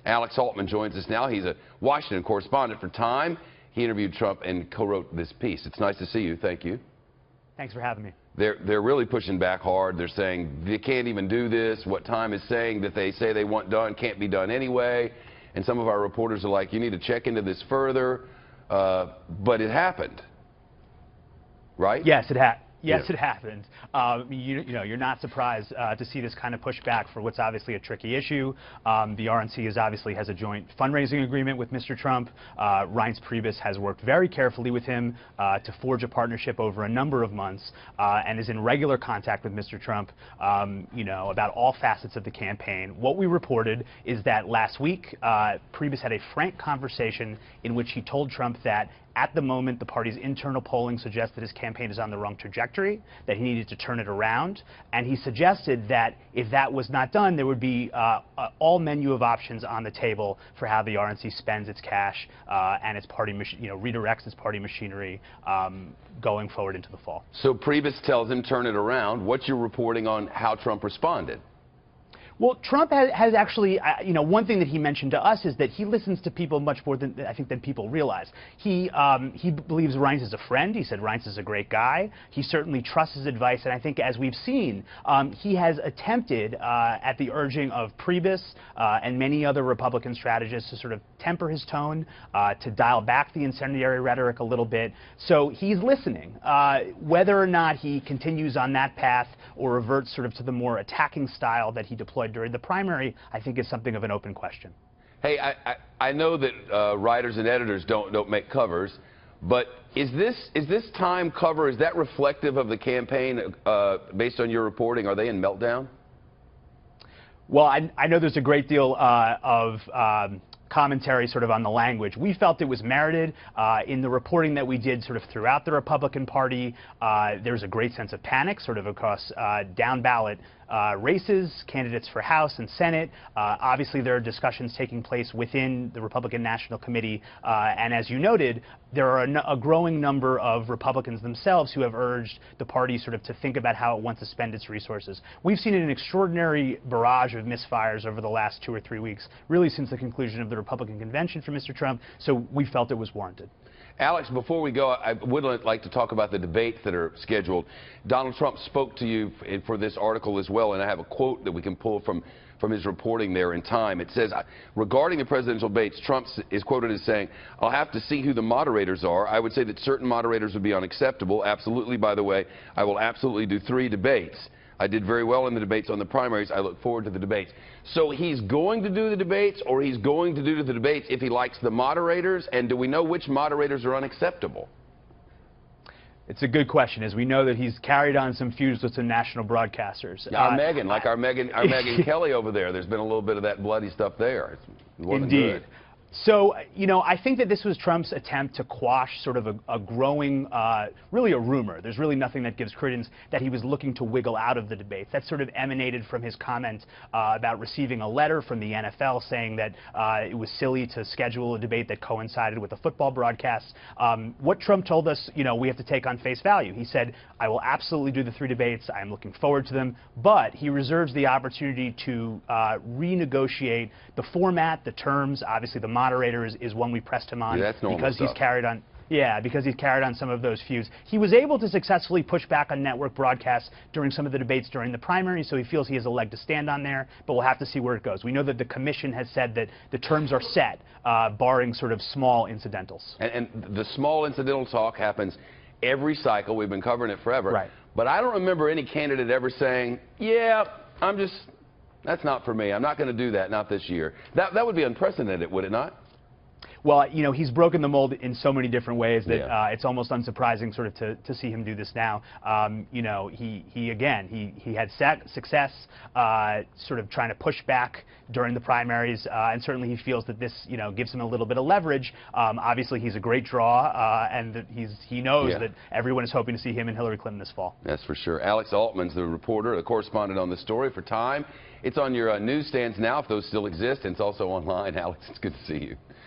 Alex Altman joins us now. He's a Washington correspondent for Time. He interviewed Trump and co-wrote this piece. It's nice to see you. Thank you. Thanks for having me. They're really pushing back hard. They're saying they can't even do this. What Time is saying that they say they want done can't be done anyway. And some of our reporters are like, you need to check into this further. But it happened, right? Yes, it happened. Yes, it happened. You're not surprised to see this kind of pushback for what's obviously a tricky issue. The RNC obviously has a joint fundraising agreement with Mr. Trump. Reince Priebus has worked very carefully with him to forge a partnership over a number of months and is in regular contact with Mr. Trump, about all facets of the campaign. What we reported is that last week, Priebus had a frank conversation in which he told Trump that at the moment, the party's internal polling suggested his campaign is on the wrong trajectory, that he needed to turn it around, and he suggested that if that was not done, there would be all menu of options on the table for how the RNC spends its cash and its party, redirects its party machinery going forward into the fall. So Priebus tells him turn it around. What's your reporting on how Trump responded? Well, Trump has actually, one thing that he mentioned to us is that he listens to people much more than than people realize. He believes Reince is a friend. He said Reince is a great guy. He certainly trusts his advice, and I think as we've seen, he has attempted, at the urging of Priebus and many other Republican strategists, to sort of temper his tone, to dial back the incendiary rhetoric a little bit. So he's listening. Whether or not he continues on that path or reverts sort of to the more attacking style that he deployed during the primary, I think is something of an open question. Hey, I know that writers and editors don't make covers, but is this Time cover, is that reflective of the campaign based on your reporting? Are they in meltdown? Well, I know there's a great deal of commentary sort of on the language. We felt it was merited. In the reporting that we did sort of throughout the Republican Party, there's a great sense of panic sort of across down ballot races, candidates for House and Senate. Obviously, there are discussions taking place within the Republican National Committee. And as you noted, there are a growing number of Republicans themselves who have urged the party sort of to think about how it wants to spend its resources. We've seen an extraordinary barrage of misfires over the last 2 or 3 weeks, really since the conclusion of the Republican convention for Mr. Trump. So we felt it was warranted. Alex, before we go, I would like to talk about the debates that are scheduled. Donald Trump spoke to you for this article as well, and I have a quote that we can pull from his reporting there in Time. It says, regarding the presidential debates, Trump is quoted as saying, "I'll have to see who the moderators are. I would say that certain moderators would be unacceptable. Absolutely, by the way, I will absolutely do 3 debates. I did very well in the debates on the primaries. I look forward to the debates." So he's going to do the debates, or he's going to do the debates if he likes the moderators? And do we know which moderators are unacceptable? It's a good question, as we know that he's carried on some feuds with some national broadcasters. Our Megyn Kelly over there. There's been a little bit of that bloody stuff there. It wasn't Indeed. good. So, I think that this was Trump's attempt to quash sort of a growing, really a rumor. There's really nothing that gives credence that he was looking to wiggle out of the debates. That sort of emanated from his comment about receiving a letter from the NFL saying that it was silly to schedule a debate that coincided with a football broadcast. What Trump told us, we have to take on face value. He said, "I will absolutely do the 3 debates. I'm looking forward to them," but he reserves the opportunity to renegotiate the format, the terms. Obviously, the moderator is one we pressed him on because he's carried on. Yeah, because he's carried on some of those feuds. He was able to successfully push back on network broadcasts during some of the debates during the primary, so he feels he has a leg to stand on there, but we'll have to see where it goes. We know that the commission has said that the terms are set, barring sort of small incidentals. And the small incidental talk happens every cycle. We've been covering it forever. Right. But I don't remember any candidate ever saying, yeah, that's not for me. I'm not going to do that, not this year. That would be unprecedented, would it not? Well, he's broken the mold in so many different ways that it's almost unsurprising sort of to see him do this now. He had success sort of trying to push back during the primaries, and certainly he feels that this, gives him a little bit of leverage. Obviously, he's a great draw, and that he knows that everyone is hoping to see him and Hillary Clinton this fall. That's for sure. Alex Altman's the reporter, the correspondent on the story for Time. It's on your newsstands now, if those still exist, and it's also online. Alex, it's good to see you.